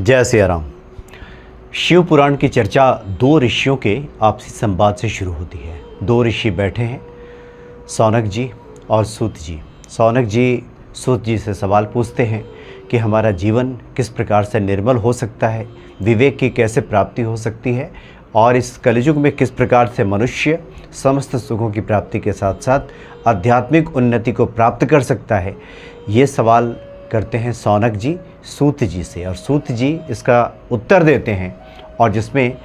जय सिया राम। शिव पुराण की चर्चा दो ऋषियों के आपसी संवाद से शुरू होती है। दो ऋषि बैठे हैं, सौनक जी और सूत जी। सौनक जी सूत जी से सवाल पूछते हैं कि हमारा जीवन किस प्रकार से निर्मल हो सकता है, विवेक की कैसे प्राप्ति हो सकती है और इस कलियुग में किस प्रकार से मनुष्य समस्त सुखों की प्राप्ति के साथ साथ आध्यात्मिक उन्नति को प्राप्त कर सकता है। ये सवाल करते हैं सौनक जी सूत जी से, और सूत जी इसका उत्तर देते हैं और जिसमें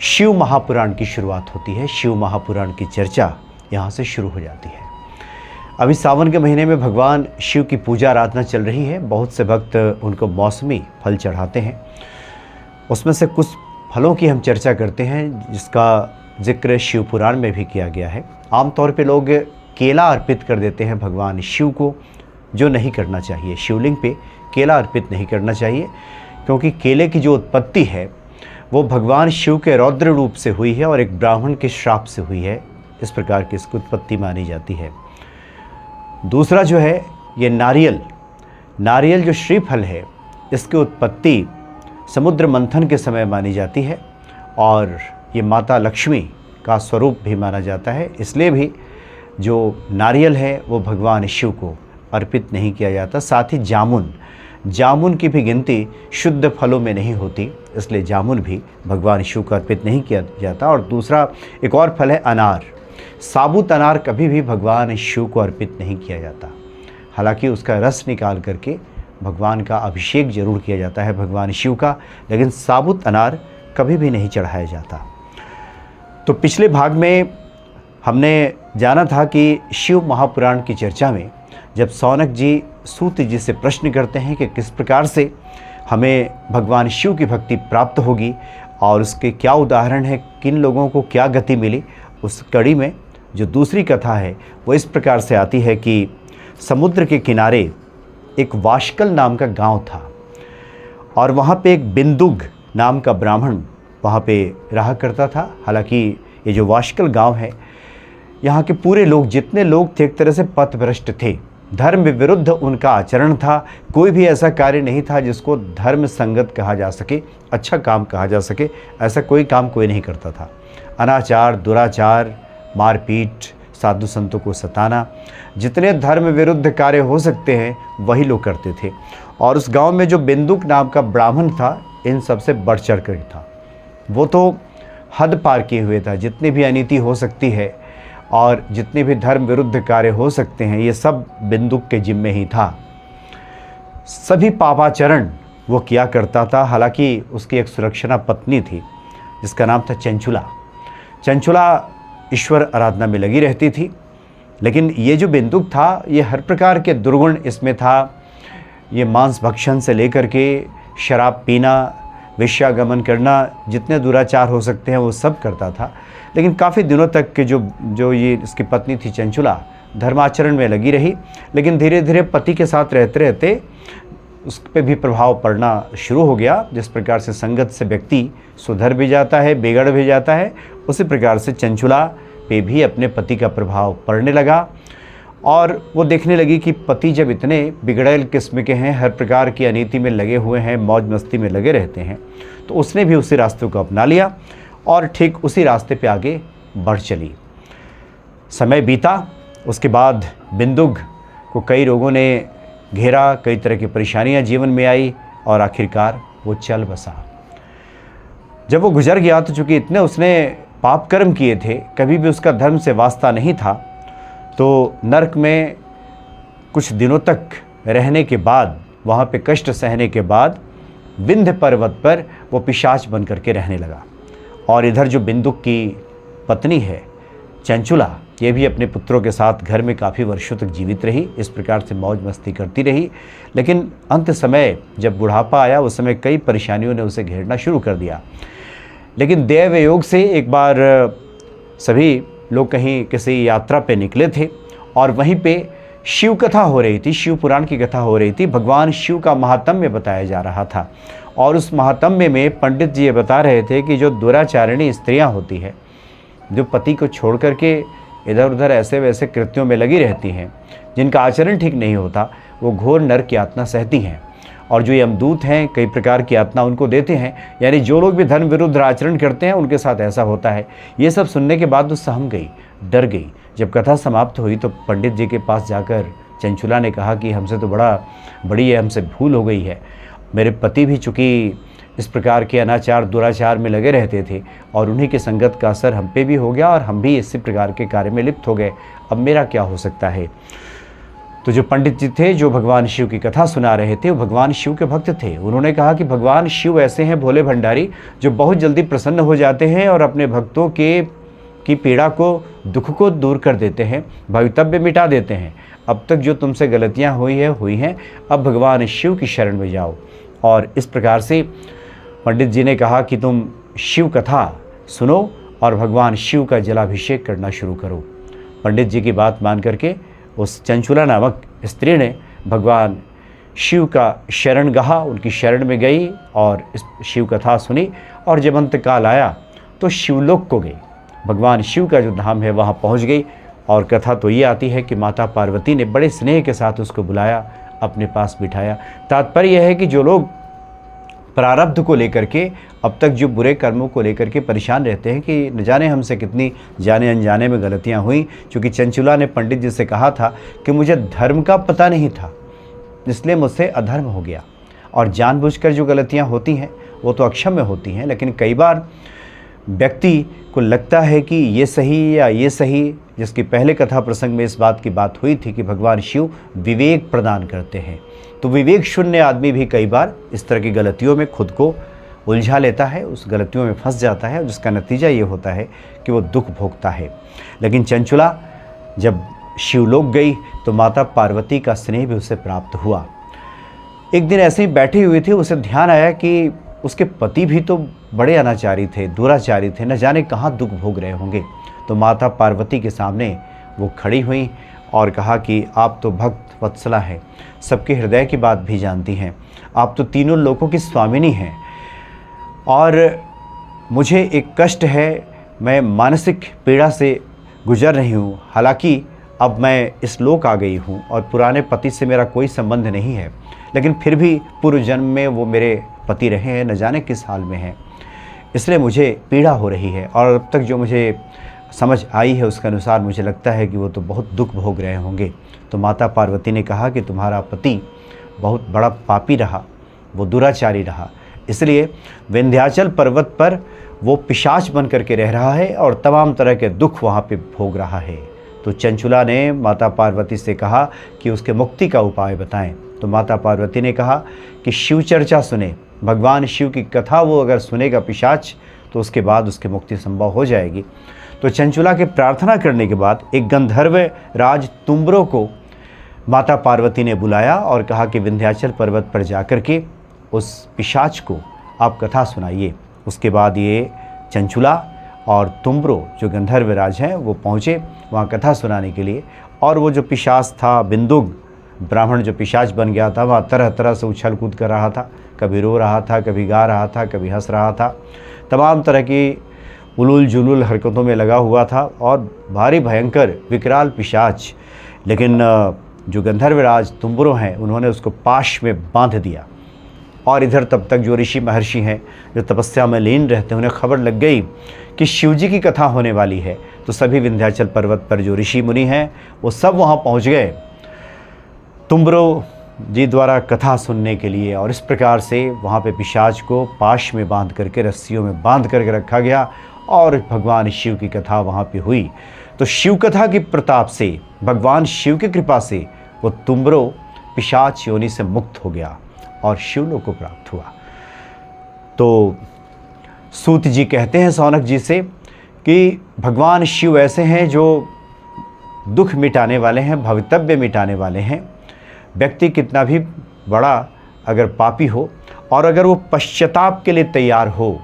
शिव महापुराण की शुरुआत होती है। शिव महापुराण की चर्चा यहाँ से शुरू हो जाती है। अभी सावन के महीने में भगवान शिव की पूजा आराधना चल रही है। बहुत से भक्त उनको मौसमी फल चढ़ाते हैं। उसमें से कुछ फलों की हम चर्चा करते हैं जिसका जिक्र शिव पुराण में भी किया गया है। आमतौर पे लोग केला अर्पित कर देते हैं भगवान शिव को, जो नहीं करना चाहिए। शिवलिंग पे केला अर्पित नहीं करना चाहिए, क्योंकि केले की जो उत्पत्ति है वो भगवान शिव के रौद्र रूप से हुई है और एक ब्राह्मण के श्राप से हुई है। इस प्रकार की इसकी उत्पत्ति मानी जाती है। दूसरा जो है ये नारियल जो श्रीफल है, इसकी उत्पत्ति समुद्र मंथन के समय मानी जाती है और ये माता लक्ष्मी का स्वरूप भी माना जाता है। इसलिए भी जो नारियल है वो भगवान शिव को अर्पित नहीं किया जाता। साथ ही जामुन की भी गिनती शुद्ध फलों में नहीं होती, इसलिए जामुन भी भगवान शिव को अर्पित नहीं किया जाता। और दूसरा एक और फल है अनार। साबुत अनार कभी भी भगवान शिव को अर्पित नहीं किया जाता। हालांकि उसका रस निकाल करके भगवान का अभिषेक जरूर किया जाता है भगवान शिव का, लेकिन साबुत अनार कभी भी नहीं चढ़ाया जाता। तो पिछले भाग में हमने जाना था कि शिव महापुराण की चर्चा में जब सौनक जी सूत जी से प्रश्न करते हैं कि किस प्रकार से हमें भगवान शिव की भक्ति प्राप्त होगी और उसके क्या उदाहरण है, किन लोगों को क्या गति मिली, उस कड़ी में जो दूसरी कथा है वो इस प्रकार से आती है कि समुद्र के किनारे एक वाशकल नाम का गांव था और वहाँ पे एक बिंदुग नाम का ब्राह्मण वहाँ पे रहा करता था। हालांकि ये जो वाशकल गांव है, यहाँ के पूरे लोग, जितने लोग थे, एक तरह से पथभ्रष्ट थे। धर्म विरुद्ध उनका आचरण था। कोई भी ऐसा कार्य नहीं था जिसको धर्म संगत कहा जा सके, अच्छा काम कहा जा सके। ऐसा कोई काम कोई नहीं करता था। अनाचार, दुराचार, मारपीट, साधु संतों को सताना, जितने धर्म विरुद्ध कार्य हो सकते हैं वही लोग करते थे। और उस गांव में जो बिंदुक नाम का ब्राह्मण था, इन सबसे बढ़ चढ़ कर था। वो तो हद पार किए हुए था। जितनी भी अनीति हो सकती है और जितने भी धर्म विरुद्ध कार्य हो सकते हैं, ये सब बिंदुक के जिम्मे ही था। सभी पापाचरण वो किया करता था। हालांकि उसकी एक सुलक्षणा पत्नी थी जिसका नाम था चंचुला ईश्वर आराधना में लगी रहती थी। लेकिन ये जो बिंदुक था, ये हर प्रकार के दुर्गुण इसमें था। ये मांस भक्षण से लेकर के शराब पीना, वेश्यागमन करना, जितने दुराचार हो सकते हैं वो सब करता था। लेकिन काफ़ी दिनों तक के जो ये इसकी पत्नी थी चंचुला, धर्माचरण में लगी रही। लेकिन धीरे धीरे पति के साथ रहते रहते उस पर भी प्रभाव पड़ना शुरू हो गया। जिस प्रकार से संगत से व्यक्ति सुधर भी जाता है, बिगड़ भी जाता है, उसी प्रकार से चंचुला पे भी अपने पति का प्रभाव पड़ने लगा। और वो देखने लगी कि पति जब इतने बिगड़ैल किस्म के हैं, हर प्रकार की अनीति में लगे हुए हैं, मौज मस्ती में लगे रहते हैं, तो उसने भी उसी रास्ते को अपना लिया और ठीक उसी रास्ते पे आगे बढ़ चली। समय बीता, उसके बाद बिंदुक को कई रोगों ने घेरा, कई तरह की परेशानियां जीवन में आई और आखिरकार वो चल बसा। जब वो गुजर गया तो चूँकि इतने उसने पाप कर्म किए थे, कभी भी उसका धर्म से वास्ता नहीं था, तो नरक में कुछ दिनों तक रहने के बाद, वहाँ पे कष्ट सहने के बाद विंध्य पर्वत पर वो पिशाच बन करके रहने लगा। और इधर जो बिंदुक की पत्नी है चंचुला, ये भी अपने पुत्रों के साथ घर में काफ़ी वर्षों तक जीवित रही। इस प्रकार से मौज मस्ती करती रही। लेकिन अंत समय जब बुढ़ापा आया, उस समय कई परेशानियों ने उसे घेरना शुरू कर दिया। लेकिन देव योग से एक बार सभी लोग कहीं किसी यात्रा पे निकले थे और वहीं पे शिव कथा हो रही थी, शिव पुराण की कथा हो रही थी। भगवान शिव का महात्म्य बताया जा रहा था और उस महात्म्य में पंडित जी ये बता रहे थे कि जो दुराचारिणी स्त्रियां होती है, जो पति को छोड़ करके इधर उधर ऐसे वैसे कृत्यों में लगी रहती हैं, जिनका आचरण ठीक नहीं होता, वो घोर नरक यातना सहती हैं। और जो यमदूत हैं कई प्रकार की यातना उनको देते हैं, यानी जो लोग भी धर्म विरुद्ध आचरण करते हैं उनके साथ ऐसा होता है। ये सब सुनने के बाद वो सहम गई, डर गई। जब कथा समाप्त हुई तो पंडित जी के पास जाकर चंचुला ने कहा कि हमसे तो बड़ी है, हमसे भूल हो गई है। मेरे पति भी चूँकि इस प्रकार के अनाचार दुराचार में लगे रहते थे और उन्हीं के संगत का असर हम पे भी हो गया और हम भी इसी प्रकार के कार्य में लिप्त हो गए। अब मेरा क्या हो सकता है। तो जो पंडित जी थे जो भगवान शिव की कथा सुना रहे थे वो भगवान शिव के भक्त थे। उन्होंने कहा कि भगवान शिव ऐसे हैं भोले भंडारी जो बहुत जल्दी प्रसन्न हो जाते हैं और अपने भक्तों की पीड़ा को, दुख को दूर कर देते हैं, भवितव्य मिटा देते हैं। अब तक जो तुमसे गलतियां हुई हैं, अब भगवान शिव की शरण में जाओ। और इस प्रकार से पंडित जी ने कहा कि तुम शिव कथा सुनो और भगवान शिव का जलाभिषेक करना शुरू करो। पंडित जी की बात मान करके उस चंचुला नामक स्त्री ने भगवान शिव का शरण गहा, उनकी शरण में गई और इस शिव कथा सुनी और जब अंतकाल आया तो शिवलोक को गई, भगवान शिव का जो धाम है वहाँ पहुँच गई। और कथा तो ये आती है कि माता पार्वती ने बड़े स्नेह के साथ उसको बुलाया, अपने पास बिठाया। तात्पर्य यह है कि जो लोग प्रारब्ध को लेकर के, अब तक जो बुरे कर्मों को लेकर के परेशान रहते हैं कि न जाने हमसे कितनी जाने अनजाने में गलतियां हुई, क्योंकि चंचुला ने पंडित जी से कहा था कि मुझे धर्म का पता नहीं था इसलिए मुझसे अधर्म हो गया। और जानबूझकर जो गलतियां होती हैं वो तो अक्षम्य होती हैं, लेकिन कई बार व्यक्ति को लगता है कि ये सही या ये सही। जिसकी पहले कथा प्रसंग में इस बात की बात हुई थी कि भगवान शिव विवेक प्रदान करते हैं, तो विवेक शून्य आदमी भी कई बार इस तरह की गलतियों में खुद को उलझा लेता है, उस गलतियों में फंस जाता है, जिसका नतीजा ये होता है कि वो दुख भोगता है। लेकिन चंचुला जब शिवलोक गई तो माता पार्वती का स्नेह भी उसे प्राप्त हुआ। एक दिन ऐसे ही बैठी हुई थी, उसे ध्यान आया कि उसके पति भी तो बड़े अनाचारी थे, दुराचारी थे, न जाने कहाँ दुख भोग रहे होंगे। तो माता पार्वती के सामने वो खड़ी हुई और कहा कि आप तो भक्त वत्सला हैं, सबके हृदय की बात भी जानती हैं, आप तो तीनों लोकों की स्वामिनी हैं और मुझे एक कष्ट है, मैं मानसिक पीड़ा से गुजर रही हूँ। हालांकि अब मैं इस लोक आ गई हूँ और पुराने पति से मेरा कोई संबंध नहीं है, लेकिन फिर भी पूर्व जन्म में वो मेरे पति रहे हैं, न जाने किस हाल में हैं, इसलिए मुझे पीड़ा हो रही है। और अब तक जो मुझे समझ आई है उसके अनुसार मुझे लगता है कि वो तो बहुत दुख भोग रहे होंगे। तो माता पार्वती ने कहा कि तुम्हारा पति बहुत बड़ा पापी रहा, वो दुराचारी रहा, इसलिए विंध्याचल पर्वत पर वो पिशाच बन करके रह रहा है और तमाम तरह के दुख वहाँ पे भोग रहा है। तो चंचुला ने माता पार्वती से कहा कि उसके मुक्ति का उपाय बताएं। तो माता पार्वती ने कहा कि शिव चर्चा सुने, भगवान शिव की कथा वो अगर सुनेगा पिशाच तो उसके बाद उसकी मुक्ति संभव हो जाएगी। तो चंचुला के प्रार्थना करने के बाद एक गंधर्व राज तुम्बरों को माता पार्वती ने बुलाया और कहा कि विंध्याचल पर्वत पर जाकर के उस पिशाच को आप कथा सुनाइए। उसके बाद ये चंचुला और तुम्बरो जो गंधर्व राज हैं वो पहुँचे वहाँ कथा सुनाने के लिए। और वो जो पिशाच था, बिंदुक ब्राह्मण जो पिशाच बन गया था, वहाँ तरह तरह से उछल कूद कर रहा था, कभी रो रहा था, कभी गा रहा था, कभी हंस रहा था, तमाम तरह की उलूल जुलूल हरकतों में लगा हुआ था और भारी भयंकर विकराल पिशाच। लेकिन जो गंधर्वराज तुम्बरो हैं उन्होंने उसको पाश में बांध दिया। और इधर तब तक जो ऋषि महर्षि हैं जो तपस्या में लीन रहते हैं उन्हें खबर लग गई कि शिवजी की कथा होने वाली है। तो सभी विंध्याचल पर्वत पर जो ऋषि मुनि हैं वो सब वहाँ पहुँच गए तुम्बरो जी द्वारा कथा सुनने के लिए। और इस प्रकार से वहाँ पे पिशाच को पाश में बांध करके, रस्सियों में बांध करके रखा गया और भगवान शिव की कथा वहाँ पे हुई। तो शिव कथा के प्रताप से, भगवान शिव की कृपा से वो तुम्बरो पिशाच योनि से मुक्त हो गया और शिवलोक को प्राप्त हुआ। तो सूत जी कहते हैं सौनक जी से कि भगवान शिव ऐसे हैं जो दुख मिटाने वाले हैं, भवितव्य मिटाने वाले हैं। व्यक्ति कितना भी बड़ा अगर पापी हो और अगर वो पश्चाताप के लिए तैयार हो,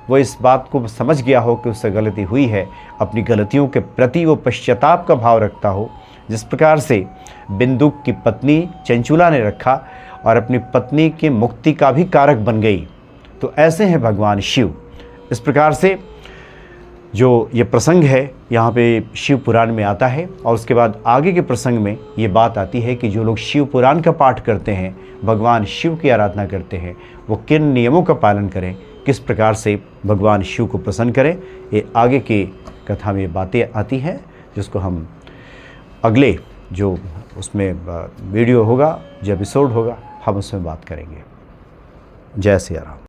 वो इस बात को समझ गया हो कि उससे गलती हुई है, अपनी गलतियों के प्रति वो पश्चाताप का भाव रखता हो, जिस प्रकार से बिंदुक की पत्नी चंचुला ने रखा और अपनी पत्नी की मुक्ति का भी कारक बन गई, तो ऐसे हैं भगवान शिव। इस प्रकार से जो ये प्रसंग है यहाँ पे शिव पुराण में आता है, और उसके बाद आगे के प्रसंग में ये बात आती है कि जो लोग शिव पुराण का पाठ करते हैं, भगवान शिव की आराधना करते हैं, वो किन नियमों का पालन करें, किस प्रकार से भगवान शिव को प्रसन्न करें। ये आगे की कथा में बातें आती हैं, जिसको हम अगले जो उसमें वीडियो होगा, जो एपिसोड होगा, हम उसमें बात करेंगे। जय सिया राम।